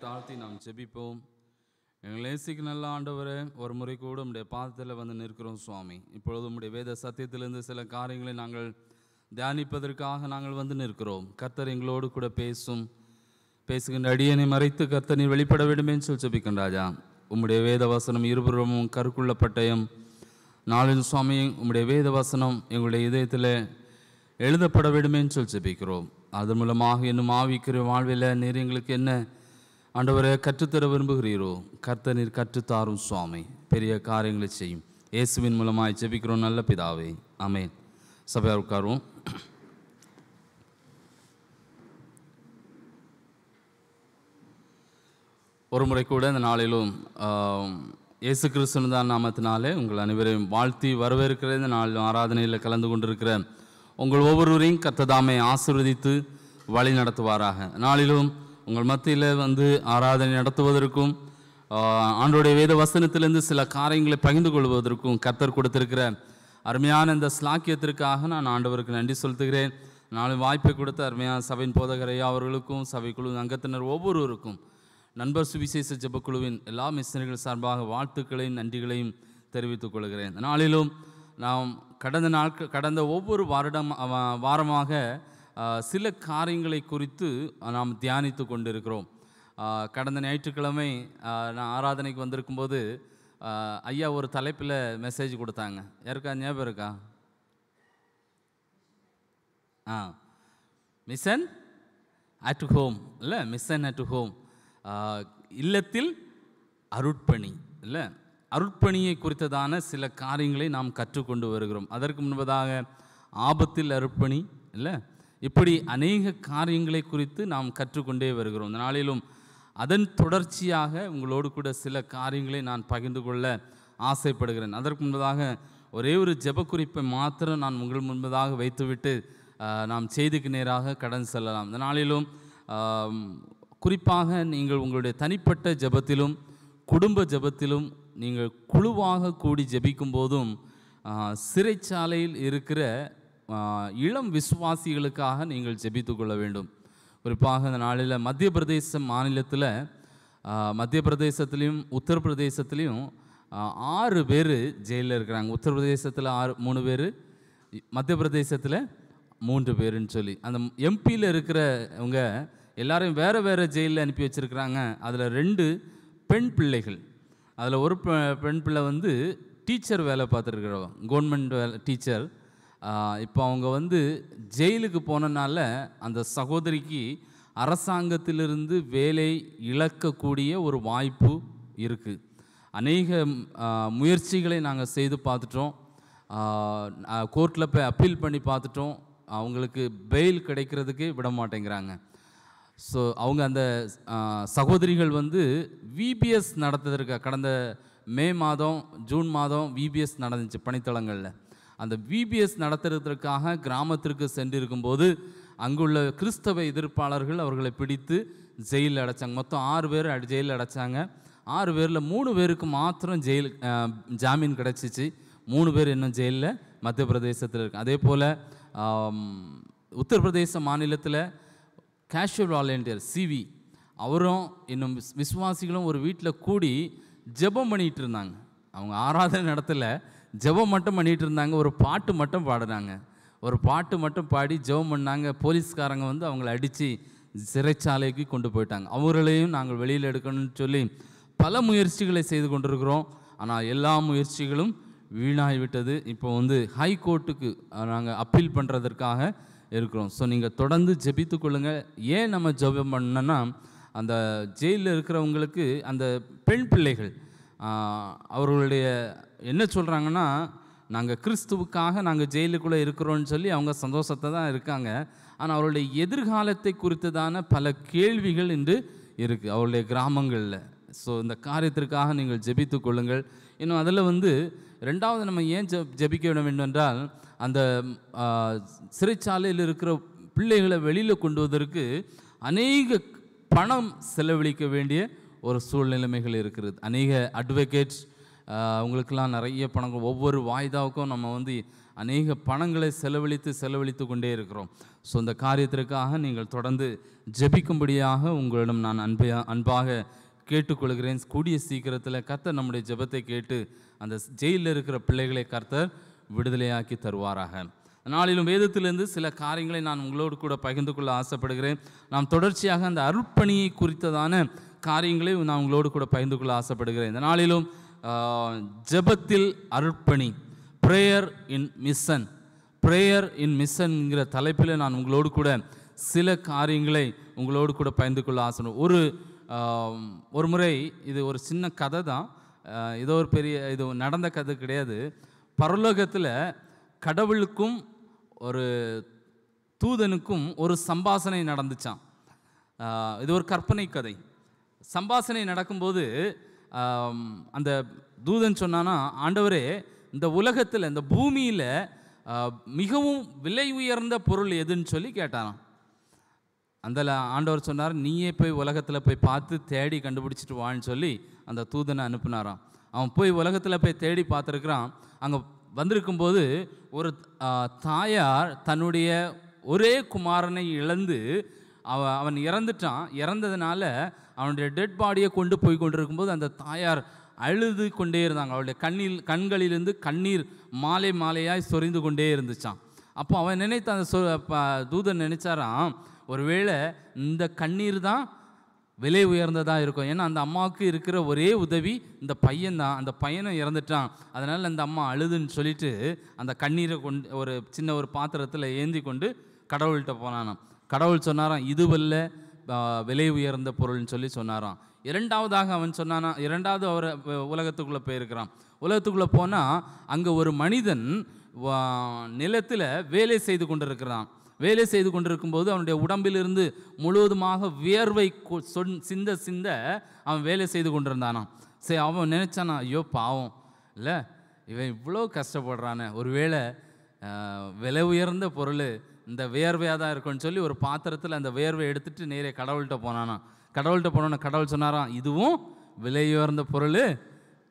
தாழ்த்தி நாம் ஜெபிப்போம். எங்கள் நேசிக்கு நல்ல ஆண்டவரே, ஒரு முறை கூட உம்முடைய பாதத்தில் வந்து நிற்கிறோம் சுவாமி. இப்பொழுது உம்முடைய வேத சத்தியத்திலிருந்து சில காரியங்களை நாங்கள் தியானிப்பதற்காக நாங்கள் வந்து நிற்கிறோம். கர்த்தர் எங்களோடு கூட பேசுகின்ற அடியனை மறைத்து கர்த்தர் நீர் வெளிப்பட வேண்டுமே சொல்லி ஜெபிக்கின்ற ராஜா. உம்முடைய வேத வசனம் இருபுறமும் கருக்குள்ள பட்டயம் நாளில் சுவாமி, உம்முடைய வேத வசனம் எங்களுடைய இதயத்தில் எழுதப்பட வேண்டுமே சொல்லி ஜெபிக்கிறோம். அது மூலமாக இன்னும் ஆவிக்கிற வாழ்வில் நீர் எங்களுக்கு என்ன ஆண்டவரை கற்றுத்தர விரும்புகிறீரோ கர்த்தர் நீர் கற்றுத்தாரும் சுவாமி. பெரிய காரியங்களை செய்யும் இயேசுவின் மூலமாய் ஜெபிக்கிறோம் நல்ல பிதாவே, ஆமென். சபையார் உட்காருவோம். ஒரு முறை கூட இந்த நாளிலும் இயேசு கிறிஸ்துவின் தான் நாமத்தினாலே உங்கள் அனைவரையும் வாழ்த்தி வரவேற்கிற இந்த நாளிலும் ஆராதனையில் கலந்து கொண்டிருக்கிற உங்கள் ஒவ்வொருவரையும் கர்த்ததாமே ஆசீர்வதித்து வழி நடத்துவாராக. நாளிலும் உங்கள் மத்தியில் வந்து ஆராதனை நடத்துவதற்கும் ஆண்டோடைய வேத வசனத்திலிருந்து சில காரியங்களை பகிர்ந்து கொள்வதற்கும் கர்த்தர் கொடுத்திருக்கிற அருமையான இந்த ஸ்லாக்கியத்திற்காக நான் ஆண்டவருக்கு நன்றி செலுத்துகிறேன். நாளும் வாய்ப்பை கொடுத்த அருமையான சபையின் போதகரையா அவர்களுக்கும் சபைக்குழு அங்கத்தினர் ஒவ்வொருவருக்கும் நண்பர் சுவிசேஷ ஜெபக்குழுவின் எல்லா மிஷனரிகள் சார்பாக வாழ்த்துக்களையும் நன்றிகளையும் தெரிவித்துக் கொள்கிறேன். நாளிலும் நாம் கடந்த ஒவ்வொரு வாரமாக சில காரியங்களை குறித்து நாம் தியானித்து கொண்டிருக்கிறோம். கடந்த ஞாயிற்றுக்கிழமை நான் ஆராதனைக்கு வந்திருக்கும்போது ஐயா ஒரு தலைப்பில் மெசேஜ் கொடுத்தாங்க. யாருக்கா ஞாபகம் இருக்கா? மிஷன் அட் ஹோம் இல்லை, மிஷன் அட் ஹோம், இல்லத்தில் அருட்பணி இல்லை, அருட்பணியை குறித்ததான சில காரியங்களை நாம் கற்றுக்கொண்டு வருகிறோம். அதற்கு முன்பதாக ஆபத்தில் அருட்பணி இல்லை, இப்படி அநேக காரியங்களை குறித்து நாம் கற்றுக்கொண்டே வருகிறோம். இந்த நாளிலும் அதன் தொடர்ச்சியாக உங்களோடு கூட சில காரியங்களை நான் பகிர்ந்து கொள்ள ஆசைப்படுகிறேன். அதற்கு முன்பதாக ஒரே ஒரு ஜெப குறிப்பை மாத்திரம் நான் உங்கள் முன்பதாக வைத்துவிட்டு நாம் செய்திக்கு நேராக கடந்து செல்லலாம். இந்த நாளிலும் குறிப்பாக நீங்கள் உங்களுடைய தனிப்பட்ட ஜெபத்திலும் குடும்ப ஜெபத்திலும் நீங்கள் குழுவாக கூடி ஜெபிக்கும் போதும் சிறைச்சாலையில் இருக்கிற இளம் விசுவாசிகளுக்காக நீங்கள் ஜெபித்து கொள்ள வேண்டும். குறிப்பாக இந்த நாளில் மத்திய பிரதேச மாநிலத்தில், மத்திய பிரதேசத்துலேயும் உத்தரப்பிரதேசத்துலேயும் 6 பேர் ஜெயிலில் இருக்கிறாங்க. உத்தரப்பிரதேசத்தில் 3 பேர், மத்திய பிரதேசத்தில் 3 பேருன்னு சொல்லி அந்த எம்பியில் இருக்கிறவங்க எல்லாரையும் வேறு வேறு ஜெயிலில் அனுப்பி வச்சுருக்கிறாங்க. அதில் 2 பெண் பிள்ளைகள். அதில் ஒரு பெண் பிள்ளை வந்து டீச்சர் வேலை பார்த்துருக்கிறவங்க, கவர்மெண்ட் வேலை டீச்சர். இப்போ அவங்க வந்து ஜெயிலுக்கு போனனால அந்த சகோதரிக்கு அரசாங்கத்திலிருந்து வேலை இழக்கக்கூடிய ஒரு வாய்ப்பு இருக்குது. அநேக முயற்சிகளை நாங்கள் செய்து பார்த்துட்டோம், கோர்ட்டில் போய் அப்பீல் பண்ணி பார்த்துட்டோம். அவங்களுக்கு பெயில் கிடைக்கிறதுக்கே விட மாட்டேங்கிறாங்க. ஸோ அவங்க அந்த சகோதரிகள் வந்து விபிஎஸ் நடத்துவதற்கு கடந்த மே மாதம் ஜூன் மாதம் விபிஎஸ் நடந்துச்சு பணித்தளங்களில். அந்த விபிஎஸ் நடத்துறதுக்காக கிராமத்திற்கு சென்றிருக்கும்போது அங்குள்ள கிறிஸ்தவ எதிர்ப்பாளர்கள் அவர்களை பிடித்து ஜெயிலில் அடைச்சாங்க. மொத்தம் 6 பேர் ஜெயிலில் அடைச்சாங்க. 6 பேரில் 3 பேருக்கு மாத்திரம் ஜாமீன் கிடச்சிச்சு. 3 பேர் இன்னும் ஜெயிலில் மத்திய பிரதேசத்தில் இருக்கு. அதே போல் உத்தரப்பிரதேச மாநிலத்தில் கேஷுவல் வாலண்டியர் சிவி அவரும் இன்னும் விசுவாசிகளும் ஒரு வீட்டில் கூடி ஜெபம் பண்ணிகிட்டு இருந்தாங்க. அவங்க ஆராதனை நடத்தலை, ஜெபம் மட்டும் பண்ணிகிட்டு இருந்தாங்க. ஒரு பாட்டு மட்டும் பாடினாங்க, ஒரு பாட்டு மட்டும் பாடி ஜெபம் பண்ணாங்க. போலீஸ்காரங்க வந்து அவங்கள அடித்து சிறைச்சாலைக்கு கொண்டு போயிட்டாங்க. அவர்களையும் நாங்கள் வெளியில் எடுக்கணும்னு சொல்லி பல முயற்சிகளை செய்து கொண்டிருக்கிறோம். ஆனால் எல்லா முயற்சிகளும் வீணாகிவிட்டது. இப்போ வந்து ஹை கோர்ட்டுக்கு நாங்கள் அப்பீல் பண்ணுறதற்காக இருக்கிறோம். ஸோ நீங்கள் தொடர்ந்து ஜெபித்து கொள்ளுங்கள். ஏன் நம்ம ஜெபம் பண்ணோன்னா, அந்த ஜெயிலில் இருக்கிறவங்களுக்கு அந்த பெண் பிள்ளைகள் அவர்களுடைய என்ன சொல்கிறாங்கன்னா, நாங்கள் கிறிஸ்துவுக்காக நாங்கள் ஜெயிலுக்குள்ளே இருக்கிறோன்னு சொல்லி அவங்க சந்தோஷத்தை தான் இருக்காங்க. ஆனால் அவருடைய எதிர்காலத்தை குறித்ததான பல கேள்விகள் இன்று இருக்குது அவருடைய கிராமங்களில். ஸோ இந்த காரியத்திற்காக நீங்கள் ஜெபித்து கொள்ளுங்கள். இன்னும் அதில் வந்து 2வது நம்ம ஏன் ஜெபிக்க வேண்டும் என்றால், அந்த சிறைச்சாலையில் இருக்கிற பிள்ளைகளை வெளியில் கொண்டு வருவதற்கு அநேக பணம் செலவழிக்க வேண்டிய ஒரு சூழ்நிலைமைகள் இருக்கிறது. அநேக அட்வொகேட்ஸ் அவங்களுக்கெல்லாம் நிறைய பணங்கள், ஒவ்வொரு வாய்தாவுக்கும் நம்ம வந்து அநேக பணங்களை செலவழித்து கொண்டே இருக்கிறோம். ஸோ இந்த காரியத்திற்காக நீங்கள் தொடர்ந்து ஜெபிக்கும்படியாக உங்களிடம் நான் அன்பாக கேட்டுக்கொள்கிறேன். கூடிய சீக்கிரத்தில் கர்த்தர் நம்முடைய ஜெபத்தை கேட்டு அந்த ஜெயிலில் இருக்கிற பிள்ளைகளை கர்த்தர் விடுதலையாக்கி தருவாராக. நாளிலும் வேதத்திலிருந்து சில காரியங்களை நான் உங்களோடு கூட பகிர்ந்து கொள்ள ஆசைப்படுகிறேன். நாம் தொடர்ச்சியாக அந்த அருட்பணியை குறித்ததான காரியங்களை நான் உங்களோடு கூட பகிர்ந்து கொள்ள ஆசைப்படுகிறேன். இந்த நாளிலும் ஜெபத்தில் அருட்பணி, prayer in mission, prayer in மிஷன்ங்கிற தலைப்பில் நான் உங்களோடு கூட சில காரியங்களை உங்களோடு கூட பகிர்ந்து கொள்ள ஆசை. ஒரு முறை, இது ஒரு சின்ன கதை தான், ஏதோ ஒரு பெரிய இது நடந்த கதை கிடையாது. பரலோகத்தில் கடவுளுக்கும் ஒரு தூதனுக்கும் ஒரு சம்பாஷணை நடந்துச்சான். இது ஒரு கற்பனை கதை. சம்பாஷணை நடக்கும்போது அந்த தூதன் சொன்னானா, ஆண்டவரே, இந்த உலகத்தில் இந்த பூமியில் மிகவும் விலை உயர்ந்த பொருள் எதுன்னு சொல்லி கேட்டாராம். அந்த ஆண்டவர் சொன்னார், நீயே போய் உலகத்தில் போய் பார்த்து தேடி கண்டுபிடிச்சிட்டு வான்னு சொல்லி அந்த தூதனை அனுப்புனாராம். அவன் போய் உலகத்தில் போய் தேடி பார்த்துருக்குறான். அங்கே வந்திருக்கும்போது ஒரு தாயார் தன்னுடைய ஒரே குமாரனை இழந்து அவன் இறந்துட்டான். இறந்ததுனால அவனுடைய டெட் பாடியை கொண்டு போய் கொண்டிருக்கும்போது அந்த தாயார் அழுது கொண்டே இருந்தாங்க. அவளுடைய கண்களிலிருந்து கண்ணீர் மாலை மாலையாய் சொரிந்து கொண்டே இருந்துச்சான். அப்போ அவன் நினைத்த அந்த தூதன் நினைச்சாராம், ஒருவேளை இந்த கண்ணீர் தான் விலை உயர்ந்ததாக இருக்கும். ஏன்னா அந்த அம்மாவுக்கு இருக்கிற ஒரே உதவி இந்த பையன்தான். அந்த பையனும் இறந்துட்டான். அதனால் அந்த அம்மா அழுதுன்னு சொல்லிட்டு அந்த கண்ணீரை கொண்டு ஒரு பாத்திரத்தில் ஏந்தி கொண்டு கடவுள்கிட்ட போனானாம். கடவுள் சொன்னாராம், இதுவல்ல விலை உயர்ந்த பொருள்னு சொல்லி சொன்னாராம். இரண்டாவதாக அவன் சொன்னானா, இரண்டாவது அவர் உலகத்துக்குள்ளே போயிருக்கிறான். உலகத்துக்குள்ளே போனால் அங்கே ஒரு மனிதன் நிலத்தில் வேலை செய்து கொண்டிருக்கிறான். வேலை செய்து கொண்டிருக்கும்போது அவனுடைய உடம்பிலிருந்து முழுவதுமாக வியர்வை சிந்த சிந்த அவன் வேலை செய்து கொண்டிருந்தானான். சரி, அவன் நினச்சானா, ஐயோ பாவம் இல்லை, இவன் இவ்வளோ கஷ்டப்படுறானே, ஒருவேளை விலை உயர்ந்த பொருள் இந்த வியர்வையாக தான் இருக்குன்னு சொல்லி ஒரு பாத்திரத்தில் அந்த வியர்வை எடுத்துகிட்டு நேரே கடவுள்கிட்ட போனானா. கடவுள்கிட்ட போனோன்னா கடவுள் சொன்னாராம், இதுவும் விலை உயர்ந்த பொருள்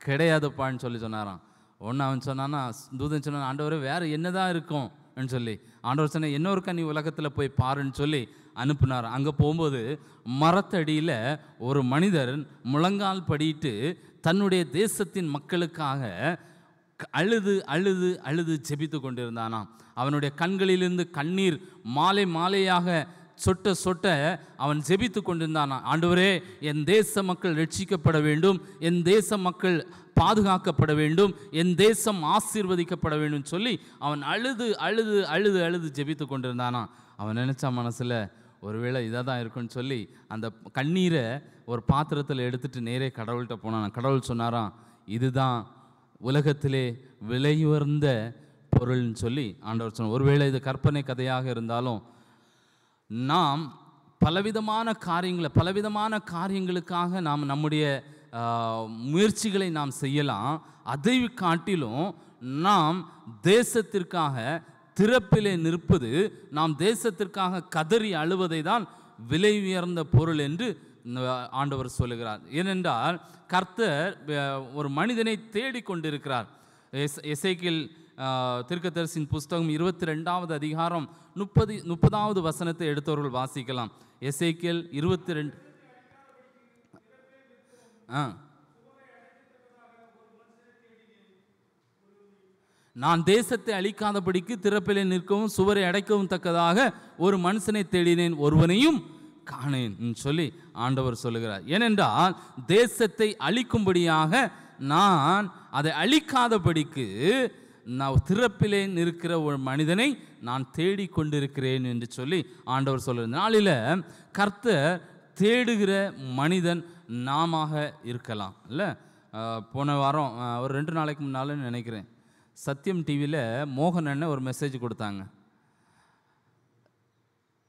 கிடையாதுப்பான்னு சொல்லி சொன்னாராம். ஒன்று அவன் சொன்னான்னா, தூதன் சொன்னான், ஆண்டவரே வேறு என்ன தான் இருக்கும் சொல்லி. ஆண்டவர் சொன்ன, இன்னொருக்கா நீ உலகத்தில் போய் பாருன்னு சொல்லி அனுப்புனார். அங்கே போகும்போது மரத்தடியில் ஒரு மனிதர் முழங்கால் படிட்டு தன்னுடைய தேசத்தின் மக்களுக்காக அழுது அழுது அழுது ஜெபித்து கொண்டிருந்தானாம். அவனுடைய கண்களிலிருந்து கண்ணீர் மாலை மாலையாக சொட்ட சொட்ட அவன் ஜெபித்து கொண்டிருந்தானான். ஆண்டவரே, என் தேச மக்கள் ரட்சிக்கப்பட வேண்டும், என் தேச மக்கள் பாதுகாக்கப்பட வேண்டும், என் தேசம் ஆசீர்வதிக்கப்பட வேண்டும் சொல்லி அவன் அழுது அழுது அழுது அழுது ஜெபித்து கொண்டிருந்தானா. அவன் நினச்சா மனசில், ஒருவேளை இதாக தான் இருக்குன்னு சொல்லி அந்த கண்ணீரை ஒரு பாத்திரத்தில் எடுத்துகிட்டு நேரே கடவுள்கிட்ட போனான். கடவுள் சொன்னாராம், இதுதான் உலகத்திலே விலையுயர்ந்த பொருள்னு சொல்லி ஆண்டவர் சொன்னார். ஒருவேளை இது கற்பனை கதையாக இருந்தாலும் நாம் பலவிதமான காரியங்களுக்காக நாம் நம்முடைய முயற்சிகளை நாம் செய்யலாம். அதை காட்டிலும் நாம் தேசத்திற்காக திறப்பிலே நிற்பது, நாம் தேசத்திற்காக கதறி அழுவதை தான் விலை உயர்ந்த பொருள் என்று ஆண்டவர் சொல்லுகிறார். ஏனென்றால் கர்த்தர் ஒரு மனிதனை தேடிக்கொண்டிருக்கிறார். எசேக்கியேல் தீர்க்கதரிசியின் புஸ்தகம் 22வது அதிகாரம் 30வது வசனத்தை எடுத்தவர்கள் வாசிக்கலாம். எசேக்கியேல் 22. நான் தேசத்தை அழிக்காதபடிக்கு திறப்பிலே நிற்கவும் சுவரை அடைக்கவும் தக்கதாக ஒரு மனுஷனை தேடினேன், ஒருவனையும் காணேன் சொல்லி ஆண்டவர் சொல்லுகிறார். ஏனென்றால் தேசத்தை அழிக்கும்படியாக நான் அதை அழிக்காதபடிக்கு நான் திறப்பிலே நிற்கிற ஒரு மனிதனை நான் தேடிக்கொண்டிருக்கிறேன் என்று சொல்லி ஆண்டவர் சொல்லுற நாளில் கர்த்தர் தேடுகிற மனிதன் நாம இருக்கலாம் இல்லை. போன வாரம் ஒரு 2 நாளைக்கு முன்னாலும் நினைக்கிறேன், சத்தியம் டிவியில் மோகன் அண்ணன் ஒரு மெசேஜ் கொடுத்தாங்க.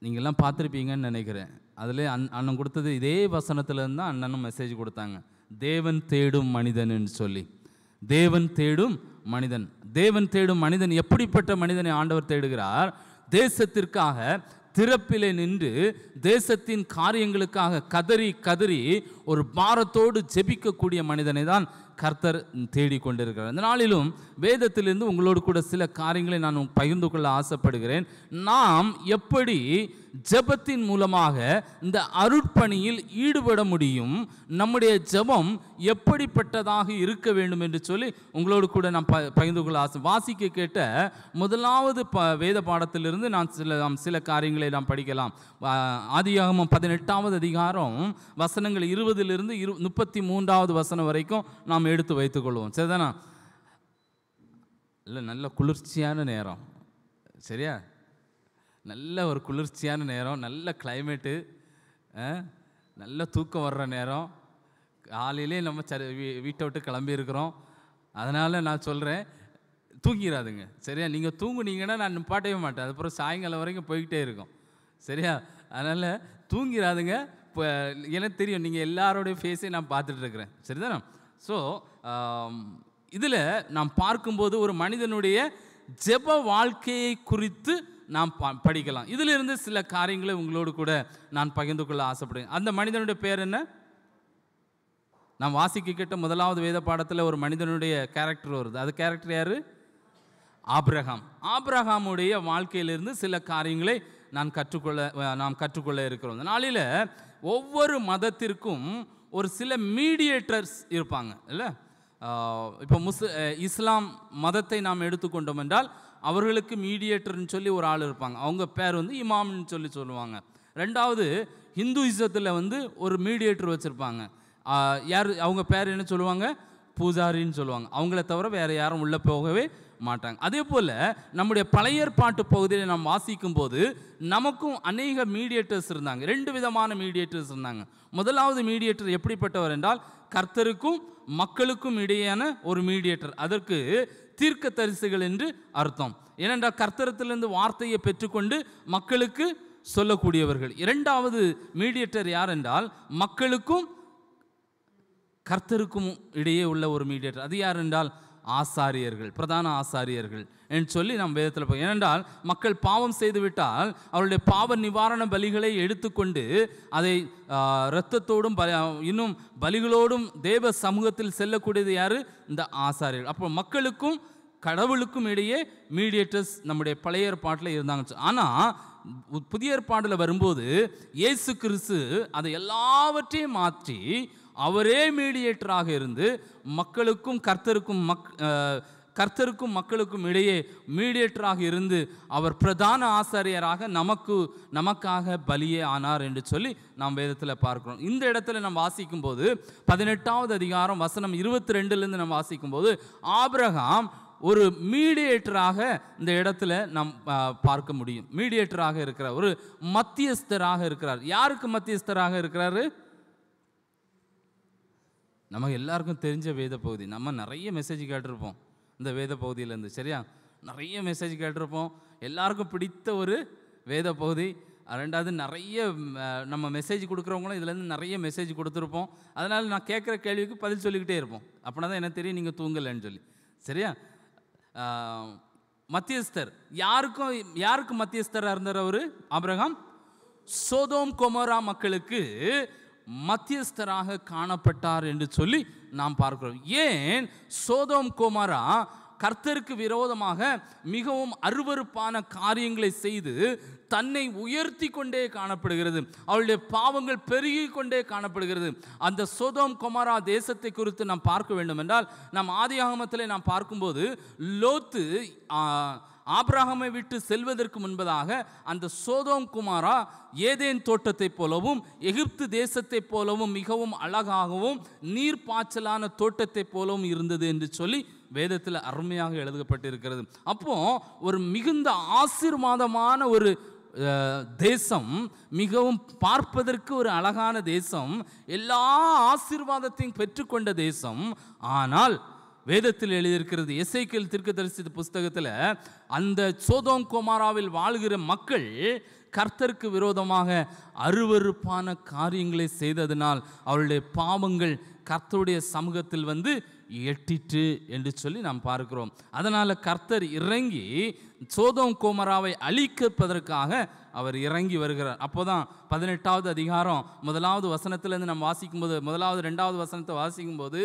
நீங்கள்லாம் பார்த்துருப்பீங்கன்னு நினைக்கிறேன். அதில் அண்ணன் கொடுத்தது இதே வசனத்துலேருந்து தான் அண்ணனும் மெசேஜ் கொடுத்தாங்க. தேவன் தேடும் மனிதன் என்று சொல்லி. தேவன் தேடும் மனிதன். தேவன் தேடும் மனிதன் எப்படிப்பட்ட மனிதனை ஆண்டவர் தேடுகிறார்? தேசத்திற்காக திறப்பிலே நின்று தேசத்தின் காரியங்களுக்காக கதறி கதறி ஒரு பாரத்தோடு ஜெபிக்கக்கூடிய மனிதனை தான் கர்த்தர் தேடிக்கொண்டிருக்கிறார். இந்த நாளிலும் வேதத்திலிருந்து உங்களோடு கூட சில காரியங்களை நான் பகிர்ந்து கொள்ள ஆசைப்படுகிறேன். நாம் எப்படி ஜெபத்தின் மூலமாக இந்த அருட்பணியில் ஈடுபட முடியும், நம்முடைய ஜெபம் எப்படிப்பட்டதாக இருக்க வேண்டும் என்று சொல்லி உங்களோடு கூட நான் பகிர்ந்து கொள்ள ஆசை. வாசிக்க கேட்ட முதலாவது வேத பாடத்திலிருந்து நான் சில காரியங்களை நாம் படிக்கலாம். ஆதியாகமம் 18வது அதிகாரம் வசனங்கள் 20லிருந்து 33வது வசனம் வரைக்கும் நாம் எடுத்து வைத்துக்கொள்வோம். சரிதானா? இல்லை, நல்ல குளிர்ச்சியான நேரம். சரியா? நல்ல ஒரு குளிர்ச்சியான நேரம், நல்ல கிளைமேட்டு, நல்ல தூக்கம் வர்ற நேரம். காலையிலே நம்ம வீட்டை விட்டு கிளம்பி இருக்கிறோம். அதனால் நான் சொல்கிறேன், தூங்கிடாதுங்க. சரியா? நீங்கள் தூங்குனீங்கன்னா நான் நிப்பாட்டவே மாட்டேன். அதுக்கப்புறம் சாயங்காலம் வரைக்கும் போய்கிட்டே இருக்கும். சரியா? அதனால் தூங்கிடாதுங்க. இப்போ எனக்கு தெரியும், நீங்கள் எல்லாரோடைய ஃபேஸையும் நான் பார்த்துட்ருக்குறேன். சரிதானே? ஸோ இதில் நாம் பார்க்கும்போது ஒரு மனிதனுடைய ஜெப வாழ்க்கையை குறித்து நாம் படிக்கலாம். இதிலிருந்து சில காரியங்களை உங்களோடு கூட நான் பகிர்ந்து கொள்ள ஆசைப்படுறேன். அந்த மனிதனுடைய பேர் என்ன? நாம் வாசிக்க கேட்ட முதலாவது வேத பாடத்தில் ஒரு மனிதனுடைய கேரக்டர் வருது. அது கேரக்டர் யார்? ஆபிரகாம். ஆபிரகாமுடைய வாழ்க்கையிலிருந்து சில காரியங்களை நாம் கற்றுக்கொள்ள இருக்கிறோம். இந்த நாளில் ஒவ்வொரு மதத்திற்கும் ஒரு சில மீடியேட்டர்ஸ் இருப்பாங்க இல்லை? இப்போ இஸ்லாம் மதத்தை நாம் எடுத்துக்கொண்டோம் என்றால் அவர்களுக்கு மீடியேட்டர்னு சொல்லி ஒரு ஆள் இருப்பாங்க. அவங்க பேர் வந்து இமாம்னு சொல்லுவாங்க. ரெண்டாவது ஹிந்துயிசத்தில் வந்து ஒரு மீடியேட்டர் வச்சுருப்பாங்க. யார்? அவங்க பேர் என்ன சொல்லுவாங்க? பூஜாரின்னு சொல்லுவாங்க. அவங்கள தவிர வேறு யாரும் உள்ளே போகவே மாட்டாங்க. அதே போல் நம்முடைய பழைய ஏற்பாட்டு பகுதியில் நாம் வாசிக்கும் போது நமக்கும் அநேக மீடியேட்டர்ஸ் இருந்தாங்க. 2 விதமான மீடியேட்டர்ஸ் இருந்தாங்க. முதலாவது மீடியேட்டர் எப்படிப்பட்டவர் என்றால் கர்த்தருக்கும் மக்களுக்கும் இடையேயான ஒரு மீடியேட்டர். அதற்கு தீர்க்கதரிசிகள் என்று அர்த்தம். ஏனென்றால் கர்த்தரத்திலிருந்து வார்த்தையை பெற்றுக்கொண்டு மக்களுக்கு சொல்லக்கூடியவர்கள். இரண்டாவது மீடியேட்டர் யார் என்றால் மக்களுக்கும் கர்த்தருக்கும் இடையே உள்ள ஒரு மீடியேட்டர். அது யார் என்றால் ஆசாரியர்கள், பிரதான ஆசாரியர்கள் என்று சொல்லி நாம் வேதத்தில் ஏனென்றால் மக்கள் பாவம் செய்துவிட்டால் அவருடைய பாவ நிவாரண பலிகளை எடுத்துக்கொண்டு அதை இரத்தத்தோடும் இன்னும் பலிகளோடும் தேவ சமூகத்தில் செல்லக்கூடியது யார்? இந்த ஆசாரியர்கள். அப்போ மக்களுக்கும் கடவுளுக்கும் இடையே மீடியேட்டர்ஸ் நம்முடைய பழைய ஏற்பாட்டில் இருந்தாங்க. ஆனால் புதிய ஏற்பாட்டில் வரும்போது இயேசு கிறிஸ்து அதை எல்லாவற்றையும் மாற்றி அவரே மீடியேட்டராக இருந்து மக்களுக்கும் கர்த்தருக்கும் மக்களுக்கும் இடையே மீடியேட்டராக இருந்து அவர் பிரதான ஆசாரியராக நமக்காக பலியே ஆனார் என்று சொல்லி நாம் வேதத்தில் பார்க்கிறோம். இந்த இடத்துல நாம் வாசிக்கும் போது 18வது அதிகாரம் வசனம் 22லேருந்து நாம் வாசிக்கும் போது ஆபிரகாம் ஒரு மீடியேட்டராக இந்த இடத்துல நாம் பார்க்க முடியும். மீடியேட்டராக இருக்கிறார், ஒரு மத்தியஸ்தராக இருக்கிறார். யாருக்கு மத்தியஸ்தராக இருக்கிறாரு? நமக்கு எல்லாருக்கும் தெரிஞ்ச வேத பகுதி. நம்ம நிறைய மெசேஜ் கேட்டிருப்போம் இந்த வேத பகுதியிலேருந்து. சரியா? நிறைய மெசேஜ் கேட்டிருப்போம். எல்லாருக்கும் பிடித்த ஒரு வேத பகுதி. ரெண்டாவது நிறைய நம்ம மெசேஜ் கொடுக்குறவங்களும் இதுலேருந்து நிறைய மெசேஜ் கொடுத்துருப்போம். அதனால் நான் கேட்குற கேள்விக்கு பதில் சொல்லிக்கிட்டே இருப்போம். அப்படின்னா தான் எனக்கு தெரியும் நீங்கள் தூங்கலைன்னு சொல்லி. சரியா? மத்தியஸ்தர் யாருக்கு மத்தியஸ்தராக இருந்தார் அவர்? ஆபிரகாம் சோதோம் கொமோரா மக்களுக்கு மத்தியஸ்தராக காணப்பட்டார் என்று சொல்லி நாம் பார்க்கிறோம். ஏன் சோதோம் கொமோரா கர்த்தருக்கு விரோதமாக மிகவும் அருவருப்பான காரியங்களை செய்து தன்னை உயர்த்தி கொண்டே காணப்படுகிறது. அவளுடைய பாவங்கள் பெருகி கொண்டே காணப்படுகிறது. அந்த சோதோம் கொமோரா தேசத்தை குறித்து நாம் பார்க்க வேண்டும் என்றால் நாம் ஆதியாகமத்தில் நாம் பார்க்கும்போது லோத்து ஆபிரகாமை விட்டு செல்வதற்கு முன்பதாக அந்த சோதோம் கொமோரா ஏதேன் தோட்டத்தை போலவும் எகிப்து தேசத்தை போலவும் மிகவும் அழகாகவும் நீர்ப்பாய்ச்சலான தோட்டத்தை போலவும் இருந்தது என்று சொல்லி வேதத்தில் அருமையாக எழுதப்பட்டிருக்கிறது. அப்போ ஒரு மிகுந்த ஆசீர்வாதமான ஒரு தேசம், மிகவும் பார்ப்பதற்கு ஒரு அழகான தேசம், எல்லா ஆசீர்வாதத்தையும் பெற்றுக்கொண்ட தேசம். ஆனால் வேதத்தில் எழுதியிருக்கிறது, எசேக்கியேல் தீர்க்கதரிசி புஸ்தகத்தில் அந்த சோதோம் கொமோராவில் வாழ்கிற மக்கள் கர்த்தருக்கு விரோதமாக அருவருப்பான காரியங்களை செய்ததினால் அவருடைய பாவங்கள் கர்த்தருடைய சமூகத்தில் வந்து எட்டிற்று என்று சொல்லி நாம் பார்க்கிறோம். அதனால் கர்த்தர் இறங்கி சோதோம் கோமராவை அழிப்பதற்காக அவர் இறங்கி வருகிறார். அப்போதான் 18வது அதிகாரம் 1வது வசனத்திலேருந்து நம்ம வாசிக்கும்போது, 1வது 2வது வசனத்தை வாசிக்கும்போது,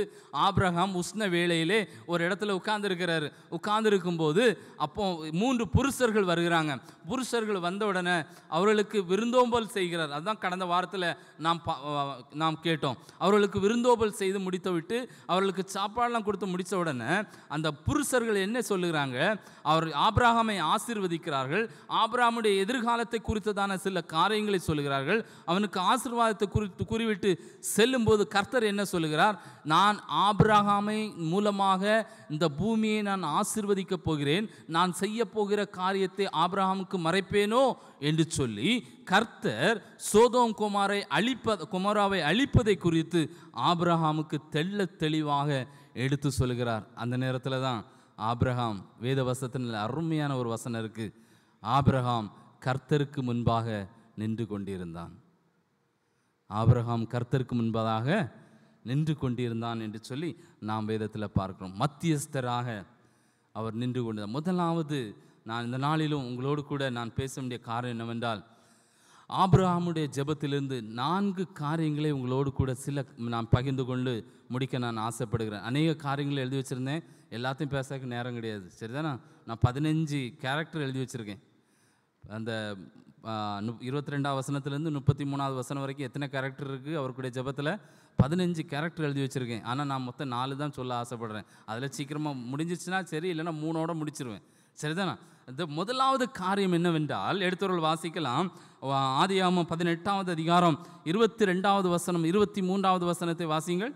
ஆபிரகாம் உஷ்ண வேளையிலே ஒரு இடத்துல உட்கார்ந்துருக்கிறாரு. உட்கார்ந்துருக்கும்போது அப்போ 3 புருஷர்கள் வருகிறாங்க. புருஷர்கள் வந்த உடனே அவர்களுக்கு விருந்தோம்பல் செய்கிறார். அதுதான் கடந்த வாரத்தில் நாம் கேட்டோம். அவர்களுக்கு விருந்தோம்பல் செய்து முடித்து விட்டு அவர்களுக்கு சாப்பாடெல்லாம் கொடுத்து முடித்த உடனே அந்த புருஷர்கள் என்ன சொல்லுகிறாங்க, அவர் ஆபிரகாமை ஆசீர்வதிக்கிறார்கள். ஆபிரகாமுடைய எதிர்காலத்தை குறித்ததான சில காரியங்களை சொல்லுகிறார்கள். அவனுக்கு ஆசீர்வாதத்தை குறித்து கூறிவிட்டு செல்லும்போது கர்த்தர் என்ன சொல்லுகிறார், நான் ஆபிரகாமை மூலமாக இந்த பூமியை நான் ஆசீர்வதிக்கப் போகிறேன், நான் செய்ய போகிற காரியத்தை ஆபிரகாமுக்கு மறைப்பேனோ என்று சொல்லி கர்த்தர் சோதோம் கொமோராவை அழிப்பதை குறித்து ஆபிரகாமுக்கு தெள்ள தெளிவாக எடுத்து சொல்லுகிறார். அந்த நேரத்தில் தான் ஆபிரகாம், வேத வசனத்தில் அருமையான ஒரு வசனம் இருக்கு, ஆபிரகாம் கர்த்தருக்கு முன்பாக நின்று கொண்டிருந்தான். ஆபிரகாம் கர்த்தருக்கு முன்பதாக நின்று கொண்டிருந்தான் என்று சொல்லி நாம் வேதத்தில் பார்க்கிறோம். மத்தியஸ்தராக அவர் நின்று கொண்டிருந்தார். முதலாவது நான் இந்த நாளிலும் உங்களோடு கூட நான் பேச வேண்டிய காரியம் என்னவென்றால், ஆபிரகாமுடைய ஜெபத்திலிருந்து 4 காரியங்களை உங்களோடு கூட சில நான் பகிர்ந்து கொண்டு முடிக்க நான் ஆசைப்படுகிறேன். அநேக காரியங்களை எழுதி வச்சுருந்தேன், எல்லாத்தையும் பேசக்கு நேரம் கிடையாது, சரிதானா? நான் 15 கேரக்டர் எழுதி வச்சுருக்கேன். அந்த 22வது வசனத்துலேருந்து 33வது வசனம் வரைக்கும் எத்தனை கேரக்டர் இருக்குது அவருடைய ஜெபத்தில்? 15 கேரக்டர் எழுதி வச்சுருக்கேன். ஆனால் நான் மொத்தம் 4 தான் சொல்ல ஆசைப்படுறேன். அதில் சீக்கிரமாக முடிஞ்சிச்சுன்னா சரி, இல்லைன்னா 3ஓட முடிச்சிருவேன், சரிதானா? இந்த முதலாவது காரியம் என்னவென்றால், எடுத்தவர்கள் வாசிக்கலாம். ஆதியாகமம் 18வது அதிகாரம் 22வது வசனம் 23வது வசனத்தை வாசிங்கள்.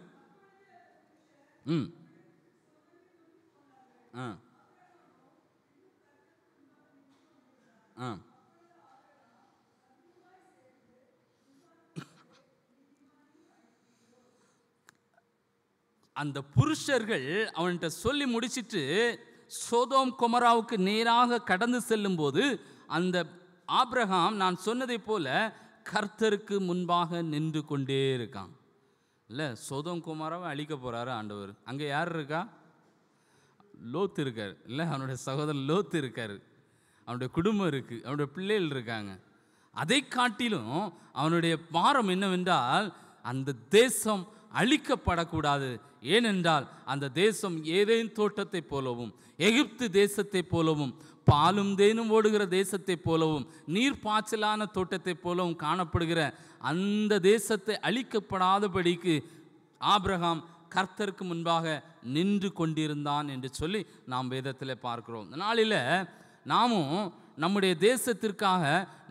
அந்த புருஷர்கள் அவன்கிட்ட சொல்லி முடிச்சிட்டு சோதோம் கொமராவுக்கு நேராக கடந்து செல்லும் போது அந்த ஆபிரகாம் நான் சொன்னதை போல கர்த்தருக்கு முன்பாக நின்று கொண்டே இருக்கான். இல்லை, சோதோம் கொமராவை அழிக்க போகிறாரு ஆண்டவர். அங்கே யார் இருக்கா? லோத்து இருக்கார். இல்லை, அவனுடைய சகோதரன் லோத்து இருக்கார், அவனுடைய குடும்பம் இருக்குது, அவனுடைய பிள்ளைகள் இருக்காங்க. அதை காட்டிலும் அவனுடைய பாரம் என்னவென்றால், அந்த தேசம் அழிக்கப்படக்கூடாது. ஏனென்றால் அந்த தேசம் ஏதேன் தோட்டத்தை போலவும் எகிப்து தேசத்தை போலவும் பாலும் தேனும் ஓடுகிற தேசத்தை போலவும் நீர் பாய்ச்சலான தோட்டத்தை போலவும் காணப்படுகிற அந்த தேசத்தை அழிக்கப்படாதபடிக்கு ஆபிரகாம் கர்த்தருக்கு முன்பாக நின்று கொண்டிருந்தான் என்று சொல்லி நாம் வேதத்தில் பார்க்கிறோம். இந்த நாளில் நாமும் நம்முடைய தேசத்திற்காக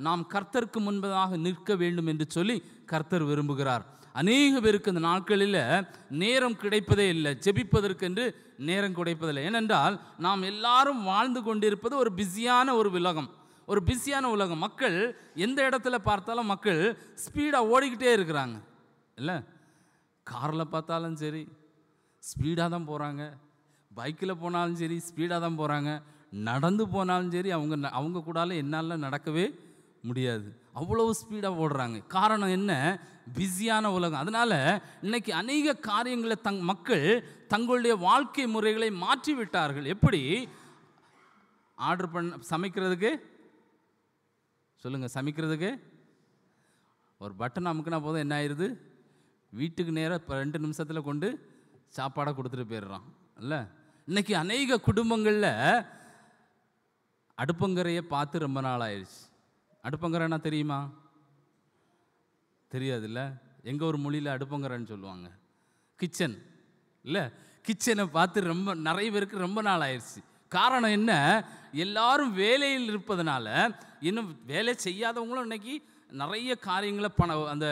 நாம் கர்த்தருக்கு முன்பதாக நிற்க வேண்டும் என்று சொல்லி கர்த்தர் விரும்புகிறார். அநேக பேருக்கு இந்த நாட்களில் நேரம் கிடைப்பதே இல்லை, ஜெபிப்பதற்கென்று நேரம் கிடைப்பதில்லை. ஏனென்றால் நாம் எல்லாரும் வாழ்ந்து கொண்டிருப்பது ஒரு பிஸியான உலகம். மக்கள் எந்த இடத்துல பார்த்தாலும் மக்கள் ஸ்பீடாக ஓடிக்கிட்டே இருக்கிறாங்க. இல்லை, காரில் பார்த்தாலும் சரி ஸ்பீடாக தான் போகிறாங்க, பைக்கில் போனாலும் சரி ஸ்பீடாக தான் போகிறாங்க, நடந்து போனாலும் சரி அவங்க கூடால என்னால் நடக்கவே முடியாது, அவ்வளவு ஸ்பீடாக ஓடுறாங்க. காரணம் என்ன? பிஸியான உலகம். அதனால் இன்னைக்கு அநேக காரியங்களை மக்கள் தங்களுடைய வாழ்க்கை முறைகளை மாற்றி விட்டார்கள். எப்படி? ஆர்டர் சமைக்கிறதுக்கு சொல்லுங்கள், சமைக்கிறதுக்கு ஒரு பட்டன் அமுக்குனா போதும், என்ன ஆயிடுது? வீட்டுக்கு நேராக 2 நிமிஷத்தில் கொண்டு சாப்பாடை கொடுத்துட்டு போயிடுறான். இல்லை, இன்னைக்கு அநேக குடும்பங்களில் அடுப்பங்கரையை பார்த்து ரொம்ப நாள் ஆயிடுச்சு. அடுப்பங்கரைன்னா தெரியுமா? தெரியாதுல்ல. எங்கள் ஒரு மொழியில் அடுப்பங்கரைன்னு சொல்லுவாங்க கிச்சன். இல்லை, கிச்சனை பார்த்து நிறைய பேருக்கு ரொம்ப நாள் ஆயிடுச்சு. காரணம் என்ன? எல்லாரும் வேலையில் இருப்பதனால, இன்னும் வேலை செய்யாதவங்களும் இன்னைக்கு நிறைய காரியங்களை அந்த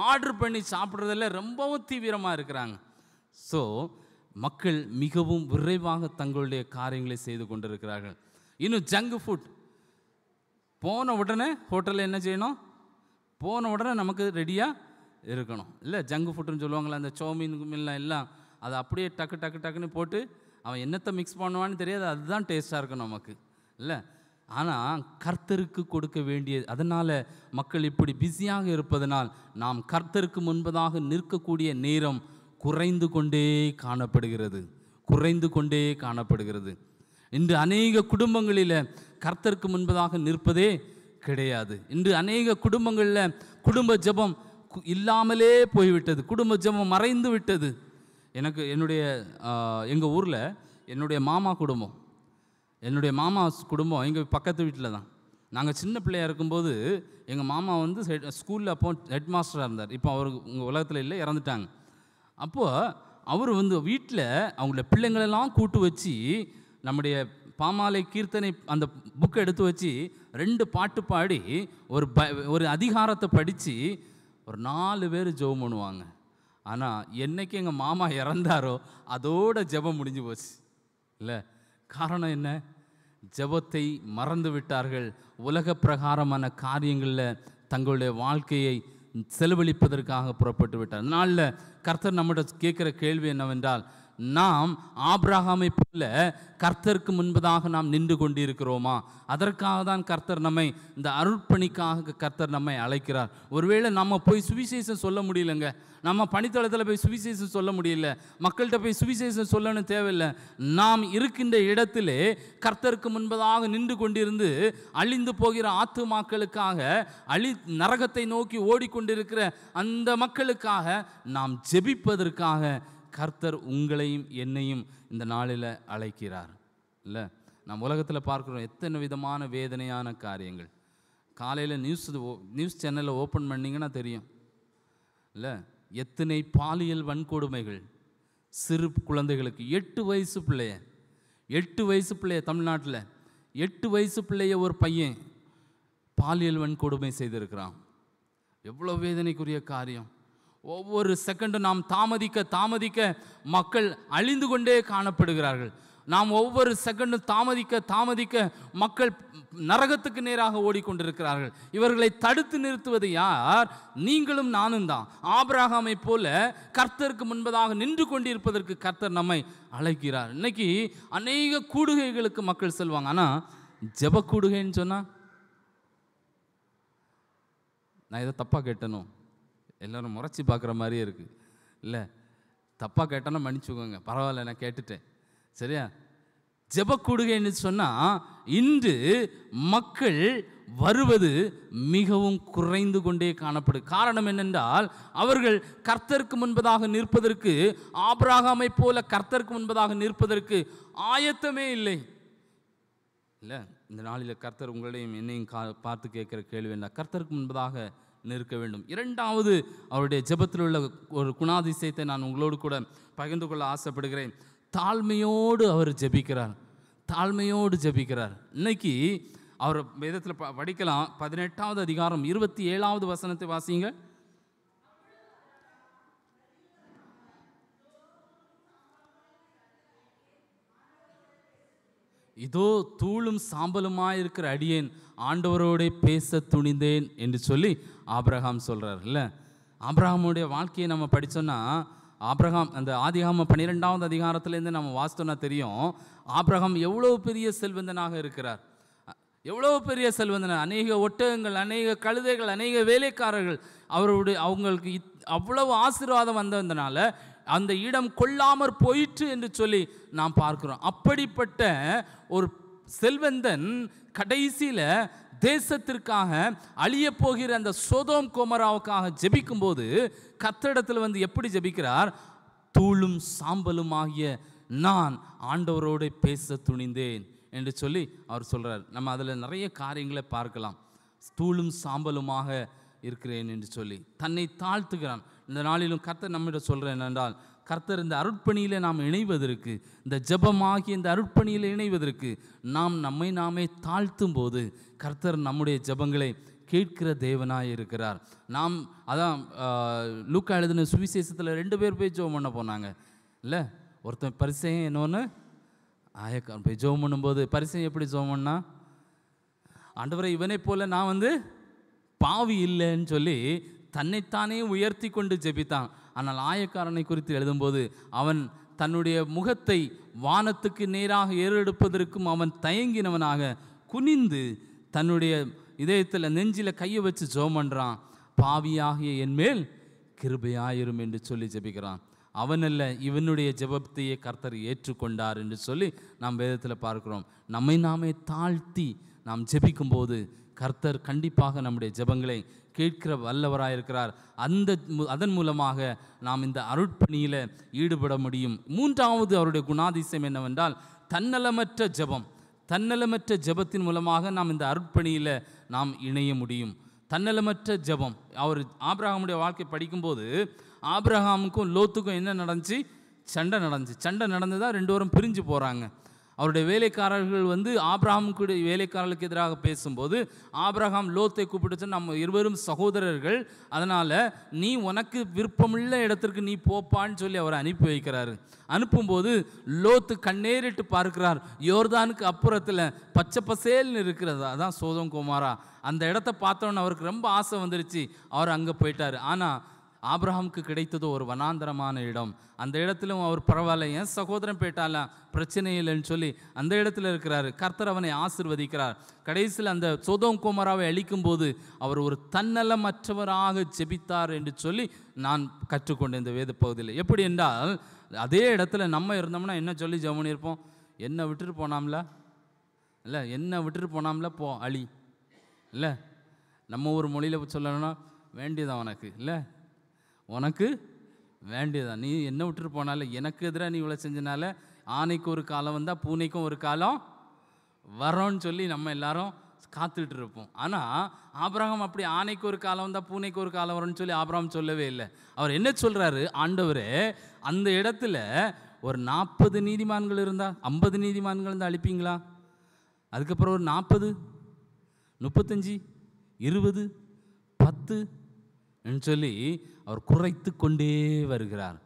ஆர்டர் பண்ணி சாப்பிட்றதில் ரொம்பவும் தீவிரமாக இருக்கிறாங்க. ஸோ மக்கள் மிகவும் விரைவாக தங்களுடைய காரியங்களை செய்து கொண்டிருக்கிறார்கள். இன்னும் ஜங்க் ஃபுட் போன உடனே ஹோட்டலில் என்ன செய்யணும்? போன உடனே நமக்கு ரெடியாக இருக்கணும். இல்லை, ஜங்க் ஃபுட்டுன்னு சொல்லுவாங்களே, அந்த சௌமீன் எல்லாம் அதை அப்படியே டக்குன்னு போட்டு அவன் என்னத்தை மிக்ஸ் பண்ணுவான்னு தெரியாது, அதுதான் டேஸ்ட்டாக இருக்கும் நமக்கு. இல்லை, ஆனால் கர்த்தருக்கு கொடுக்க வேண்டியது. அதனால் மக்கள் இப்படி பிஸியாக இருப்பதனால் நாம் கர்த்தருக்கு முன்பதாக நிற்கக்கூடிய நேரம் குறைந்து கொண்டே காணப்படுகிறது, குறைந்து கொண்டே காணப்படுகிறது. இன்று அநேக குடும்பங்களில் கர்த்தருக்கு முன்பதாக நிற்பதே கிடையாது. இன்று அநேக குடும்பங்களில் குடும்ப ஜெபம் இல்லாமலே போய்விட்டது, குடும்ப ஜெபம் மறைந்து விட்டது. எங்கள் ஊரில் என்னுடைய மாமா குடும்பம் எங்கள் பக்கத்து வீட்டில் தான். நாங்கள் சின்ன பிள்ளையாக இருக்கும்போது எங்கள் மாமா வந்து ஸ்கூலில் அப்போ ஹெட் மாஸ்டராக இருந்தார். இப்போ அவர் உங்கள் உலகத்தில் இல்லை, இறந்துட்டாங்க. அப்போது அவர் வந்து வீட்டில் அவங்களோட பிள்ளைங்களெல்லாம் கூட்டு வச்சு நம்முடைய பாமாலை கீர்த்தனை அந்த புக்கை எடுத்து வச்சு 2 பாட்டு பாடி ஒரு அதிகாரத்தை படித்து ஒரு 4 பேர் ஜெபம் பண்ணுவாங்க. ஆனால் என்னைக்கு எங்கள் மாமா இறந்தாரோ அதோட ஜெபம் முடிஞ்சு போச்சு. இல்லை, காரணம் என்ன? ஜெபத்தை மறந்து விட்டார்கள். உலக பிரகாரமான காரியங்களில் தங்களுடைய வாழ்க்கையை செலவழிப்பதற்காக புறப்பட்டு விட்டார். அதனால கர்த்தர் நம்மிடம் கேட்குற கேள்வி என்னவென்றால், நாம் ஆபிரகாமை போல கர்த்தருக்கு முன்பதாக நாம் நின்று கொண்டிருக்கிறோமா? அதற்காக தான் கர்த்தர் நம்மை, இந்த அருட்பணிக்காக கர்த்தர் நம்மை அழைக்கிறார். ஒருவேளை நம்ம போய் சுவிசேஷம் சொல்ல முடியலங்க, நம்ம பணித்தளத்தில் போய் சுவிசேஷம் சொல்ல முடியல, மக்கள்கிட்ட போய் சுவிசேஷம் சொல்லணும் தேவையில்லை. நாம் இருக்கின்ற இடத்திலே கர்த்தருக்கு முன்பதாக நின்று கொண்டிருந்து அழிந்து போகிற ஆத்துமாக்களுக்காக, நரகத்தை நோக்கி ஓடிக்கொண்டிருக்கிற அந்த மக்களுக்காக நாம் ஜெபிப்பதற்காக கர்த்தர் உங்களையும் என்னையும் இந்த நாளில் அழைக்கிறார். இல்லை, நம்ம உலகத்தில் பார்க்குறோம் எத்தனை விதமான வேதனையான காரியங்கள். காலையில் நியூஸ் சேனலில் ஓப்பன் பண்ணிங்கன்னா தெரியும். இல்லை, எத்தனை பாலியல் வன்கொடுமைகள் சிறு குழந்தைகளுக்கு. 8 வயசு பிள்ளைய தமிழ்நாட்டில் 8 வயசு பிள்ளைய ஒரு பையன் பாலியல் வன்கொடுமை செய்திருக்கிறான். எவ்வளோ வேதனைக்குரிய காரியம். ஒவ்வொரு செகண்டும் நாம் தாமதிக்க மக்கள் அழிந்து கொண்டே காணப்படுகிறார்கள். நாம் ஒவ்வொரு செகண்டும் தாமதிக்க மக்கள் நரகத்துக்கு நேராக ஓடிக்கொண்டிருக்கிறார்கள். இவர்களை தடுத்து நிறுத்துவது யார்? நீங்களும் நானும் தான். ஆபிரகாமை போல கர்த்தருக்கு முன்பதாக நின்று கொண்டிருப்பதற்கு கர்த்தர் நம்மை அழைக்கிறார். இன்னைக்கு அநேக கூடுகைகளுக்கு மக்கள் செல்வாங்க. ஆனால் ஜெப கூடுகைன்னு சொன்னால், நான் ஏதோ தப்பாக கேட்டனும், எல்லோரும் முறைச்சி பார்க்குற மாதிரியே இருக்குது. இல்லை, தப்பாக கேட்டோன்னா மன்னிச்சுக்கோங்க, பரவாயில்ல, நான் கேட்டுட்டேன், சரியா? ஜெபக்கூடுகைன்னு சொன்னால் இன்று மக்கள் வருவது மிகவும் குறைந்து கொண்டே காணப்படும். காரணம் என்னென்றால், அவர்கள் கர்த்தருக்கு முன்பதாக நிற்பதற்கு, ஆபிரகாமை போல கர்த்தருக்கு முன்பதாக நிற்பதற்கு ஆயத்தமே இல்லை. இல்லை, இந்த நாளில் கர்த்தர் உங்களையும் என்னையும் பார்த்து கேட்குற கேள்வி என்ன? கர்த்தருக்கு முன்பதாக நிற்க வேண்டும். 2வது அவருடைய ஜெபத்தில் உள்ள ஒரு குணாதிசயத்தை நான் உங்களோடு கூட பகிர்ந்து கொள்ள ஆசைப்படுகிறேன். தாழ்மையோடு அவர் ஜெபிக்கிறார். இன்னைக்கு அவர் வேதத்தில் படிக்கலாம். 18வது அதிகாரம் 27வது வசனத்தை வாசிங்க. இதோ தூளும் சாம்பலுமாயிருக்கிற அடியேன் ஆண்டவரோட பேச துணிந்தேன் என்று சொல்லி ஆபிரகாம் சொல்கிறார். இல்லை, ஆபிரகாமுடைய வாழ்க்கையை நம்ம படித்தோன்னா, ஆபிரகாம் அந்த ஆதிகாம 12வது அதிகாரத்துலேருந்து நம்ம வாசித்தோன்னா தெரியும், ஆபிரகாம் எவ்வளோ பெரிய செல்வந்தனாக இருக்கிறார். அநேக ஒட்டகங்கள், அநேக கழுதைகள், அநேக வேலைக்காரர்கள், அவங்களுக்கு அவ்வளவு ஆசீர்வாதம் வந்ததுனால அந்த இடம் கொள்ளாமற் போயிற்று என்று சொல்லி நாம் பார்க்கிறோம். அப்படிப்பட்ட ஒரு செல்வந்தன் கடைசியில் தேசத்திற்காக அழிய போகிற அந்த சோதோம் கோமராவுக்காக ஜெபிக்கும் போது கர்த்தரிடத்தில் எப்படி ஜெபிக்கிறார்? தூளும் சாம்பலும் ஆகிய நான் ஆண்டவரோடு பேச துணிந்தேன் என்று சொல்லி அவர் சொல்கிறார். நம்ம அதில் நிறைய காரியங்களை பார்க்கலாம். தூளும் சாம்பலுமாக இருக்கிறேன் என்று சொல்லி தன்னை தாழ்த்துகிறான். இந்த நாளிலும் கர்த்தர் நம்மிடம் சொல்கிறேன் என்றால், கர்த்தர் இந்த அருட்பணியில் நாம் இணைவதற்கு, இந்த ஜெபமாகிய இந்த அருட்பணியில் இணைவதற்கு நாம் நம்மை நாமே தாழ்த்தும் போது கர்த்தர் நம்முடைய ஜெபங்களை கேட்கிற தேவனாக இருக்கிறார். நாம் அதான் லூக்கா எழுதின சுவிசேஷத்தில் 2 பேர் போய் ஜெபம் பண்ண போனாங்க. இல்லை, ஒருத்தன் பரிசேயன், இன்னொன்று ஆயக்காரன். போய் ஜெபம் பண்ணும்போது பரிசேயன் எப்படி ஜெபம் பண்ணா? ஆண்டவரை, இவனை போல நான் பாவி இல்லைன்னு சொல்லி தன்னைத்தானே உயர்த்தி கொண்டு ஜெபித்தான். ஆனால் ஆயக்காரனை குறித்து எழுதும்போது அவன் தன்னுடைய முகத்தை வானத்துக்கு நேராக ஏறெடுப்பதற்கும் அவன் தயங்கினவனாக குனிந்து தன்னுடைய இதயத்தில் நெஞ்சில் கையை வச்சு ஜெபம் பண்ணுறான். பாவியாகிய என் மேல் கிருபையாயிரும் என்று சொல்லி ஜெபிக்கிறான். அவனல்ல இவனுடைய ஜெபத்தையே கர்த்தர் ஏற்றுக்கொண்டார் என்று சொல்லி நாம் வேதத்தில் பார்க்கிறோம். நம்மை நாமே தாழ்த்தி நாம் ஜெபிக்கும்போது கர்த்தர் கண்டிப்பாக நம்முடைய ஜெபங்களை கேட்கிற வல்லவராயிருக்கிறார். அதன் மூலமாக நாம் இந்த அருட்பணியில் ஈடுபட முடியும். மூன்றாவது அவருடைய குணாதிசயம் என்னவென்றால் தன்னலமற்ற ஜெபம். தன்னலமற்ற ஜெபத்தின் மூலமாக நாம் இந்த அருட்பணியில் நாம் இணைய முடியும். தன்னலமற்ற ஜெபம். அவர் ஆபிரகாமுடைய வாழ்க்கை படிக்கும்போது ஆபிரகாமுக்கும் லோத்துக்கும் என்ன நடந்துச்சு? சண்டை நடந்துச்சு. சண்டை நடந்து தான் 2 பேரும் பிரிஞ்சு போகிறாங்க. அவருடைய வேலைக்காரர்கள் ஆபிரகாமுக்கு வேலைக்காரர்களுக்கு எதிராக பேசும்போது ஆபிரகாம் லோத்தை கூப்பிட்டு, நம்ம இருவரும் சகோதரர்கள், அதனால் நீ உனக்கு விருப்பமுள்ள இடத்திற்கு நீ போப்பான்னு சொல்லி அவரை அனுப்பி வைக்கிறாரு. அனுப்பும்போது லோத்து கண்ணேறிட்டு பார்க்கிறார். யோர்தானுக்கு அப்புறத்தில் பச்சை பசேல்னு இருக்கிறது, அதான் சோதோம் குமாரா. அந்த இடத்த பார்த்தோன்னு அவருக்கு ரொம்ப ஆசை வந்துருச்சு. அவர் அங்கே போயிட்டார். ஆனால் ஆபிரகாமுக்கு கிடைத்ததோ ஒரு வனாந்தரமான இடம். அந்த இடத்திலும் அவர் பரவாயில்ல, என் சகோதரன் போயிட்டால பிரச்சனை இல்லைன்னு சொல்லி அந்த இடத்துல இருக்கிறாரு. கர்த்தர் அவனை ஆசீர்வதிக்கிறார். கடைசியில் அந்த சோதோம் குமாராவை அழிக்கும்போது அவர் ஒரு தன்னலமற்றவராக ஜெபித்தார் என்று சொல்லி நான் கற்றுக்கொண்டேன் இந்த வேத பகுதியில். எப்படி என்றால், அதே இடத்துல நம்ம இருந்தோம்னா என்ன சொல்லி ஜெபம் பண்ணியிருப்போம்? என்னை விட்டுட்டு போனாம்ல, இல்லை என்னை விட்டுட்டு போனாம்ல, போ அழி. இல்லை நம்ம ஒரு மொழியில் சொல்லணும்னா வேண்டியதான் உனக்கு, இல்லை உனக்கு வேண்டியதான், நீ என்ன விட்டுட்டு போனால, எனக்கு எதிராக நீ இவ்வளோ செஞ்சனால ஆனைக்கு ஒரு காலம் வந்தால் பூனைக்கும் ஒரு காலம் வரோன்னு சொல்லி நம்ம எல்லாரும் காத்துட்டு இருப்போம். ஆனால் ஆபிரகாம் அப்படி ஆனைக்கு ஒரு காலம் வந்தால் பூனைக்கு ஒரு காலம் வரும்னு சொல்லி ஆபிரகாம் சொல்லவே இல்லை. அவர் என்ன சொல்கிறாரு? ஆண்டவரே, அந்த இடத்துல ஒரு 40 நீதிமான்கள் இருந்தால் 50 நீதிமான்கள் இருந்தால் அழிப்பீங்களா? அதுக்கப்புறம் ஒரு 40, 35, 20, 10 சொல்லி அவர் குறைத்து கொண்டே வருகிறார்.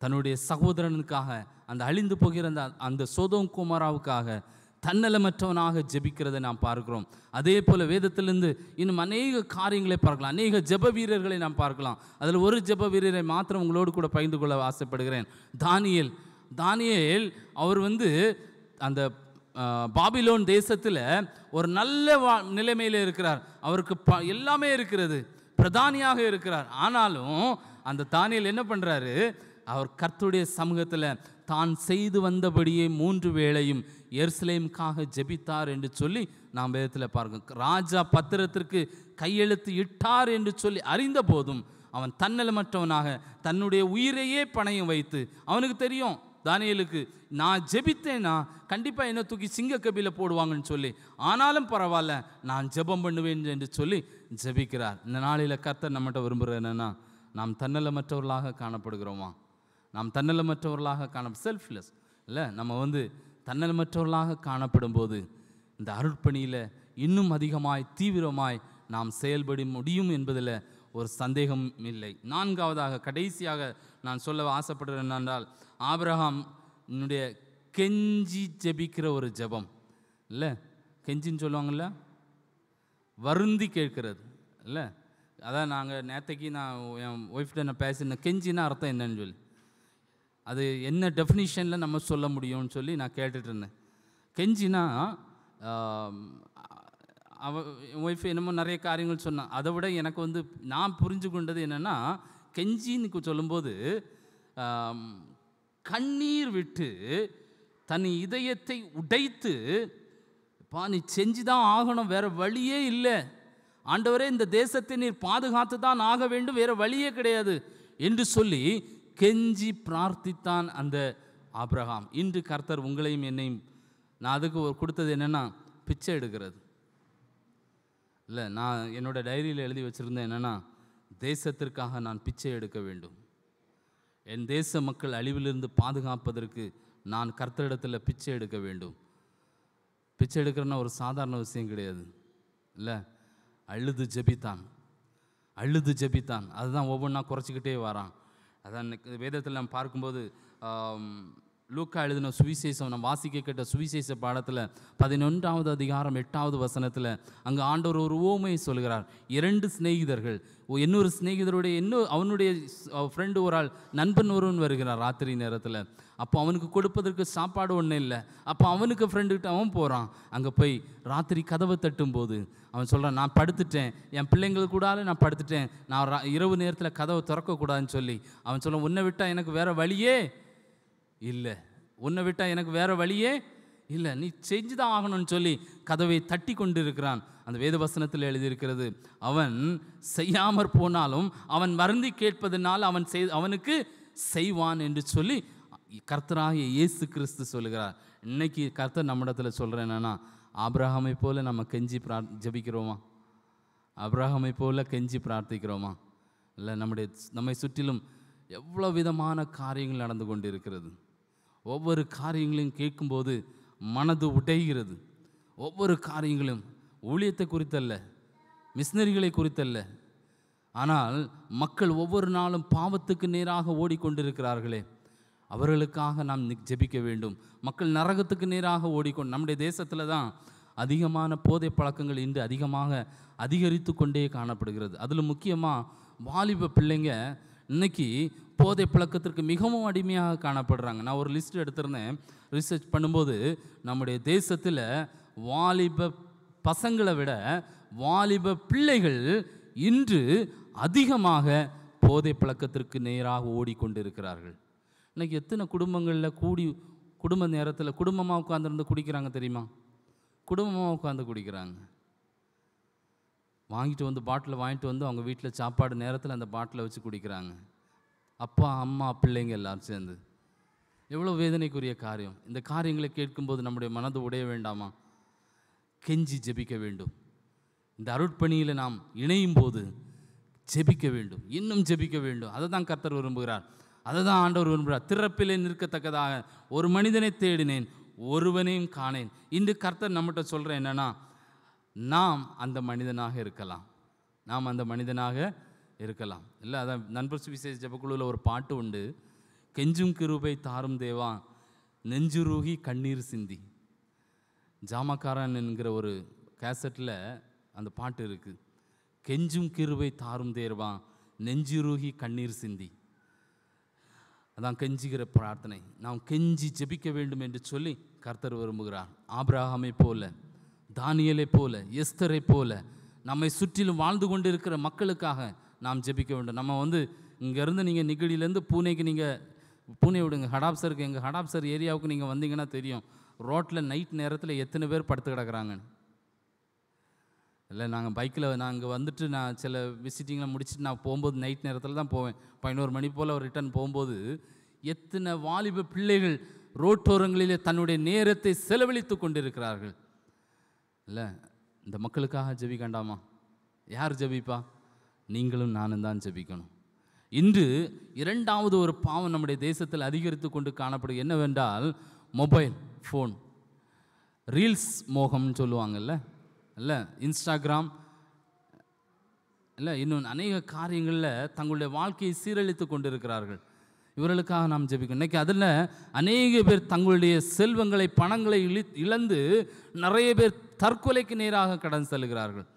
தன்னுடைய சகோதரனுக்காக, அந்த அழிந்து போகிற அந்த சோதோம் குமாராவுக்காக தன்னலமற்றவனாக ஜெபிக்கிறதை நாம் பார்க்கிறோம். அதே போல் வேதத்திலிருந்து இன்னும் அநேக காரியங்களை பார்க்கலாம். அநேக ஜெப வீரர்களை நாம் பார்க்கலாம். அதில் ஒரு ஜெப வீரரை மாத்திரம் உங்களோடு கூட பகிர்ந்து கொள்ள ஆசைப்படுகிறேன். தானியேல் அவர் அந்த பாபிலோன் தேசத்தில் ஒரு நல்ல நிலைமையில் இருக்கிறார். அவருக்கு எல்லாமே இருக்கிறது, பிரதானியாக இருக்கிறார். ஆனாலும் அந்த தானியேல் என்ன பண்ணுறாரு? அவர் கர்த்தருடைய சமூகத்தில் தான் செய்து வந்தபடியே 3 வேளையும் எருசலேமுக்காக ஜெபித்தார் என்று சொல்லி நாம் வேதத்தில் பார்க்கிறோம். ராஜா பத்திரத்திற்கு கையெழுத்து இட்டார் என்று சொல்லி அறிந்த போதும் அவன் தன்னலமற்றவனாக தன்னுடைய உயிரையே பணயம் வைத்து, அவனுக்கு தெரியும் தானியேலுக்கு, நான் ஜெபித்தேன்னா கண்டிப்பாக என்ன தூக்கி சிங்க கபில போடுவாங்கன்னு சொல்லி, ஆனாலும் பரவாயில்ல நான் ஜெபம் பண்ணுவேன் என்று சொல்லி ஜெபிக்கிறார். இந்த நாளில் கர்த்தர் நம்மகிட்ட விரும்புகிறது என்னென்னா, நாம் தன்னலமற்றவர்களாக காணப்படுகிறோமா? நாம் தன்னலமற்றவர்களாக செல்ஃப்லெஸ் இல்லை, நம்ம தன்னலமற்றவர்களாக காணப்படும் போது இந்த அருட்பணியில் இன்னும் அதிகமாய் தீவிரமாய் நாம் செயல்பட முடியும் என்பதில் ஒரு சந்தேகம் இல்லை. 4வதாக கடைசியாக நான் சொல்ல ஆசைப்படுறேன் என்றால், ஆபிரகாமுடைய கெஞ்சி ஜெபிக்கிற ஒரு ஜெபம் இல்லை, கெஞ்சின்னு சொல்லுவாங்கள்ல, வருந்தி கேட்கிறது இல்லை. அதான் நாங்கள் நேற்றைக்கு நான் என் ஒய்ஃப்கிட்ட நான் பேசினேன், கெஞ்சினா அர்த்தம் என்னன்னு சொல்லி, அது என்ன டெஃபினிஷனில் நம்ம சொல்ல முடியும்னு சொல்லி நான் கேட்டுட்டு இருந்தேன். கெஞ்சினா என் ஒய்ஃப் என்னமோ நிறைய காரியங்கள் சொன்னான். அதை விட எனக்கு நான் புரிஞ்சு கொண்டது என்னென்னா, கெஞ்சின்னு சொல்லும்போது கண்ணீர் விட்டு தன் இதயத்தை உடைத்து, நீ செஞ்சு தான் ஆகணும், வேறு வழியே இல்லை, ஆண்டவரே இந்த தேசத்தை நீர் பாதுகாத்து தான் ஆக வேண்டும், வேறு வழியே கிடையாது என்று சொல்லி கெஞ்சி பிரார்த்தித்தான் அந்த ஆபிரகாம். இன்று கர்த்தர் உங்களையும் என்னையும், நான் அதுக்கு கொடுத்தது என்னென்னா பிச்சை எடுக்கிறது இல்லை. நான் என்னோடய டைரியில் எழுதி வச்சுருந்தேன் என்னென்னா, தேசத்திற்காக நான் பிச்சை எடுக்க வேண்டும், என் தேச மக்கள் அழிவிலிருந்து பாதுகாப்பதற்கு நான் கர்த்தரிடத்தில் பிச்சை எடுக்க வேண்டும். பிச்சை எடுக்கிறன்னா ஒரு சாதாரண விஷயம் கிடையாது இல்லை. அழுது ஜெபித்தான், அதுதான் ஒவ்வொன்றா குறைச்சிக்கிட்டே வரான். அதான் வேதத்தில் நம்ம பார்க்கும்போது லூக்கா எழுதின சுவிசேஷம் நம்ம வாசிக்க கேட்ட சுவிசேஷ பாடத்தில் 11வது அதிகாரம் 8வது வசனத்தில் அங்கே ஆண்டவர் ஒரு உவமையை சொல்கிறார். 2 சிநேகிதர்கள், இன்னொரு சிநேகிதருடைய அவனுடைய ஃப்ரெண்டு ஒரு ஆள், நண்பன் ஒருவன் வருகிறார் ராத்திரி நேரத்தில். அப்போ அவனுக்கு கொடுப்பதற்கு சாப்பாடு ஒன்றும் இல்லை. அப்போ அவனுக்கு ஃப்ரெண்டுக்கிட்ட அவன் போகிறான். அங்கே போய் ராத்திரி கதவை தட்டும்போது அவன் சொல்கிறான், நான் படுத்துட்டேன், என் பிள்ளைங்களுக்கு கூடாது நான் படுத்துட்டேன், நான் இரவு நேரத்தில் கதவை திறக்கக்கூடாதுன்னு சொல்லி அவன் சொல்ல, உன்னை விட்டால் எனக்கு வேறு வழியே இல்லை, உன்னை விட்டால் எனக்கு வேறு வழியே இல்லை, நீ செஞ்சு தான் ஆகணும்னு சொல்லி கதவை தட்டி கொண்டு இருக்கிறான். அந்த வேதவசனத்தில் எழுதியிருக்கிறது, அவன் செய்யாமற் போனாலும் அவன் வருந்தி கேட்பதனால் அவனுக்கு செய்வான் என்று சொல்லி கர்த்தராகிய இயேசு கிறிஸ்து சொல்லுகிறார். இன்னைக்கு கர்த்தர் நம்மிடத்தில் சொல்கிறேன் என்னன்னா, ஆபிரகாமை போல நம்ம கெஞ்சி ஜெபிக்கிறோமா? ஆபிரகாமை போல கெஞ்சி பிரார்த்திக்கிறோமா? இல்லை, நம்மை சுற்றிலும் எவ்வளோ விதமான காரியங்கள் நடந்து கொண்டு இருக்கிறது. ஒவ்வொரு காரியங்களையும் கேட்கும்போது மனது உடைகிறது. ஒவ்வொரு காரியங்களும் ஊழியத்தை குறித்தல்ல, மிஷினரிகளை குறித்தல்ல, ஆனால் மக்கள் ஒவ்வொரு நாளும் பாவத்துக்கு நேராக ஓடிக்கொண்டிருக்கிறார்களே, அவர்களுக்காக நாம் ஜெபிக்க வேண்டும். மக்கள் நரகத்துக்கு நேராக ஓடிக்கொண்டு, நம்முடைய தேசத்தில் தான் அதிகமான போதை பழக்கங்கள் இன்று அதிகரித்து கொண்டே காணப்படுகிறது. அதில் முக்கியமாக வாலிப பிள்ளைங்க இன்னைக்கு போதை பழக்கத்திற்கு மிகவும் அடிமையாக காணப்படுறாங்க. நான் ஒரு லிஸ்ட் எடுத்திருந்தேன், ரிசர்ச் பண்ணும்போது நம்முடைய தேசத்தில் வாலிப பசங்களை விட வாலிப பிள்ளைகள் இன்று அதிகமாக போதை பழக்கத்திற்கு நேராக ஓடிக்கொண்டிருக்கிறார்கள். இன்றைக்கி எத்தனை குடும்பங்களில் குடும்ப நேரத்தில் குடும்பமாக உட்காந்துருந்து குடிக்கிறாங்க தெரியுமா? குடும்பமாக உட்காந்து குடிக்கிறாங்க. வாங்கிட்டு வந்து பாட்டில் வாங்கிட்டு வந்து அவங்க வீட்டில் சாப்பாடு நேரத்தில் அந்த பாட்டிலை வச்சு குடிக்கிறாங்க. அப்பா அம்மா பிள்ளைங்க எல்லோரும் சேர்ந்து. எவ்வளோ வேதனைக்குரிய காரியம். இந்த காரியங்களை கேட்கும்போது நம்முடைய மனது உடைய வேண்டாமா? கெஞ்சி ஜெபிக்க வேண்டும். இந்த அருட்பணியில் நாம் இணையும் போது ஜெபிக்க வேண்டும், இன்னும் ஜெபிக்க வேண்டும். அதை தான் கர்த்தர் விரும்புகிறார், அதை தான் ஆண்டவர் விரும்புகிறார். திறப்பிலே நிற்கத்தக்கதாக ஒரு மனிதனை தேடினேன், ஒருவனையும் காணேன். இன்று கர்த்தர் நம்மகிட்ட சொல்கிறேன் என்னென்னா, நாம் அந்த மனிதனாக இருக்கலாம், நாம் அந்த மனிதனாக இருக்கலாம். இல்லை, அதான் நண்பர் சுவிசேஷ ஜெபக்குழுவில் ஒரு பாட்டு உண்டு, கெஞ்சும் கிருபை தாரும் தேவா நெஞ்சுருகி கண்ணீர் சிந்தி. ஜாமக்காரன் என்கிற ஒரு கேசட்டில் அந்த பாட்டு இருக்குது. கெஞ்சும் கிருபை தாரும் தேவா நெஞ்சுருகி கண்ணீர் சிந்தி. அதான் கெஞ்சுகிற பிரார்த்தனை. நாம் கெஞ்சி ஜெபிக்க வேண்டும் என்று சொல்லி கர்த்தர் விரும்புகிறார். ஆபிரகாமை போல, தானியலை போல, எஸ்தரை போல நம்மை சுற்றிலும் வாழ்ந்து கொண்டு இருக்கிற மக்களுக்காக நாம் ஜெபிக்க வேண்டும். நம்ம இங்கேருந்து நீங்கள் நிகழிலேருந்து பூனேக்கு பூனே விடுங்க, ஹடாப்சருக்கு, எங்கள் ஹடாப்சர் ஏரியாவுக்கு நீங்கள் வந்தீங்கன்னா தெரியும், ரோட்டில் நைட் நேரத்தில் எத்தனை பேர் படுத்து கிடக்குறாங்க. இல்லை, நாங்கள் பைக்கில் வந்துட்டு நான் சில விசிட்டிங்லாம் முடிச்சுட்டு நான் போகும்போது நைட் நேரத்தில் தான் போவேன். 11 மணி போல் ரிட்டர்ன் போகும்போது எத்தனை வாலிப பிள்ளைகள் ரோட்டோரங்களிலே தன்னுடைய நேரத்தை செலவழித்து கொண்டிருக்கிறார்கள். இல்லை, இந்த மக்களுக்காக ஜெபிக்கண்டாமா? யார் ஜெபிப்பா? நீங்களும் நானும் தான் ஜெபிக்கணும். இன்று இரண்டாவது ஒரு பாவம் நம்முடைய தேசத்தில் அதிகரித்து கொண்டு காணப்படுது. என்னவென்றால் மொபைல் ஃபோன், ரீல்ஸ் மோகம்னு சொல்லுவாங்கல்ல, இல்லை இன்ஸ்டாகிராம், இல்லை இன்னும் அநேக காரியங்களில் தங்களுடைய வாழ்க்கையை சீரழித்து கொண்டு இருக்கிறார்கள். இவர்களுக்காக நாம் ஜெபிக்கணும். இன்றைக்கி அதில் அநேக பேர் தங்களுடைய செல்வங்களை, பணங்களை இழந்து நிறைய பேர் தற்கொலைக்கு நேராக கடன் செல்கிறார்கள்.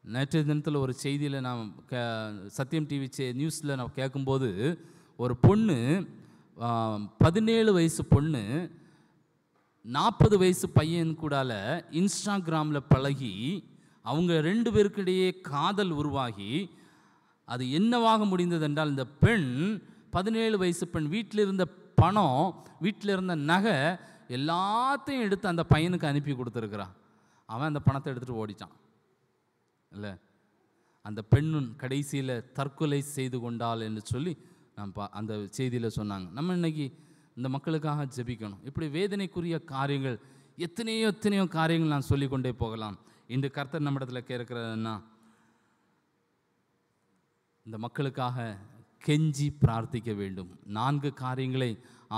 நேற்றைய தினத்தில் ஒரு செய்தியில் நான் சத்தியம் டிவி நியூஸில் நான் கேட்கும்போது, ஒரு பொண்ணு 17 வயசு பொண்ணு 40 வயசு பையன் கூடால இன்ஸ்டாகிராமில் பழகி அவங்க 2 பேருக்கிடையே காதல் உருவாகி அது என்னவாக முடிந்தது என்றால், இந்த பெண் 17 வயசு பெண் வீட்டில் இருந்த பணம், வீட்டில் இருந்த நகை எல்லாத்தையும் எடுத்து அந்த பையனுக்கு அனுப்பி கொடுத்துருக்குறான். அவன் அந்த பணத்தை எடுத்துகிட்டு ஓடிட்டான். இல்லை, அந்த பெண்ணும் கடைசியில் தற்கொலை செய்து கொண்டாள் என்று சொல்லி அந்த செய்தியில் சொன்னாங்க. நம்ம இன்னைக்கு இந்த மக்களுக்காக ஜெபிக்கணும். இப்படி வேதனைக்குரிய காரியங்கள் எத்தனையோ காரியங்கள் நான் சொல்லிக்கொண்டே போகலாம். இன்று கர்த்தர் நம்மிடத்தில் கேட்கிறதுன்னா, இந்த மக்களுக்காக கெஞ்சி பிரார்த்திக்க வேண்டும். 4 காரியங்களை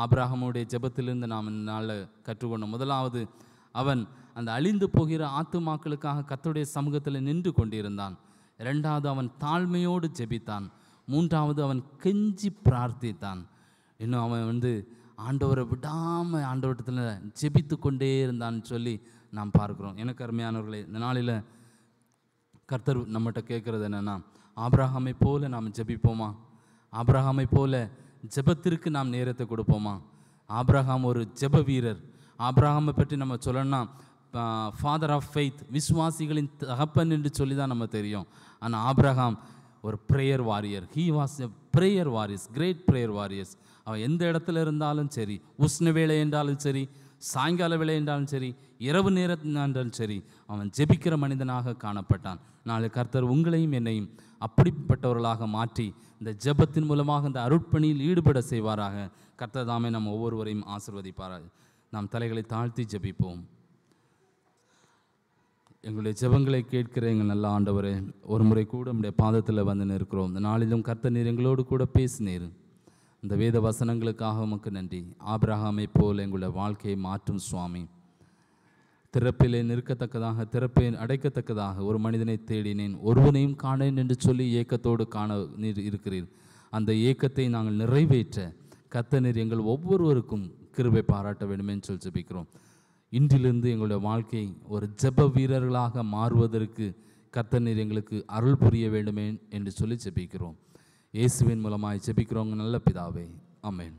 ஆபிரகாமுடைய ஜெபத்திலிருந்து நாம் இந்த நாளில் கற்றுக்கொண்டோம். முதலாவது, அவன் அந்த அழிந்து போகிற ஆத்துமாக்களுக்காக கர்த்தருடைய சமூகத்தில் நின்று கொண்டிருந்தான். 2வது, அவன் தாழ்மையோடு ஜெபித்தான். 3வது, அவன் கெஞ்சி பிரார்த்தித்தான். இன்னும் அவன் ஆண்டவரை விடாமல் ஆண்டவரத்தில் ஜெபித்து கொண்டே இருந்தான்னு சொல்லி நாம் பார்க்குறோம். எனக்கு அருமையானவர்களே, இந்த நாளில் கர்த்தர் நம்மகிட்ட கேட்குறது என்னென்னா, ஆபிரகாமை போல நாம் ஜெபிப்போமா? ஆபிரகாமை போல ஜெபத்திற்கு நாம் நேரத்தை கொடுப்போமா? ஆபிரகாம் ஒரு ஜெப வீரர். ஆபிரகாமை பற்றி நம்ம சொல்லணும்னா ஃபாதர் ஆஃப் ஃபெய்த், விசுவாசிகளின் தகப்பன் என்று சொல்லி தான் நம்ம தெரியும். ஆனால் ஆபிரகாம் ஒரு prayer warrior. He was a prayer warriors, great prayer warriors. அவன் எந்த இடத்துல இருந்தாலும் சரி, உஷ்ண வேலை என்றாலும் சரி, சாயங்கால வேலை என்றாலும் சரி, இரவு நேரம் என்றாலும் சரி, அவன் ஜெபிக்கிற மனிதனாக காணப்பட்டான். நாளை கர்த்தர் உங்களையும் என்னையும் அப்படிப்பட்டவர்களாக மாற்றி இந்த ஜெபத்தின் மூலமாக இந்த அருட்பணியில் ஈடுபட செய்வாராக. கர்த்தர் தாமே நம்ம ஒவ்வொருவரையும் ஆசீர்வதிப்பாராக. நாம் தலைகளை தாழ்த்தி ஜெபிப்போம். எங்களுடைய ஜெபங்களை கேட்கிற எங்கள் நல்ல ஆண்டவரே, ஒரு முறை கூட நம்முடைய பாதத்தில் வந்து நிற்கிறோம். இந்த நாளிலும் கர்த்தர் நீர் எங்களோடு கூட பேசினீர். இந்த வேத வசனங்களுக்காக உமக்கு நன்றி. ஆபிரகாமை போல் எங்களுடைய வாழ்க்கையை மாற்றும் சுவாமி. திறப்பிலே நிற்கத்தக்கதாக, திறப்பை அடைக்கத்தக்கதாக ஒரு மனிதனை தேடினேன், ஒருவனையும் காணேன் என்று சொல்லி ஏக்கத்தோடு காண நீர் இருக்கிறீர். அந்த ஏக்கத்தை நாங்கள் நிறைவேற்ற கர்த்தர் நீர் எங்கள் ஒவ்வொருவருக்கும் கிருபை பாராட்ட வேண்டுமென்று சொல்லி ஜெபிக்கிறோம். இன்றிலிருந்து எங்களுடைய வாழ்க்கை ஒரு ஜெப வீரர்களாக மாறுவதற்கு கர்த்தர் நீர் எங்களுக்கு அருள் புரிய வேண்டுமே என்று சொல்லி ஜெபிக்கிறோம். இயேசுவின் மூலமாய் ஜெபிக்கிறோங்க நல்ல பிதாவே, ஆமென்.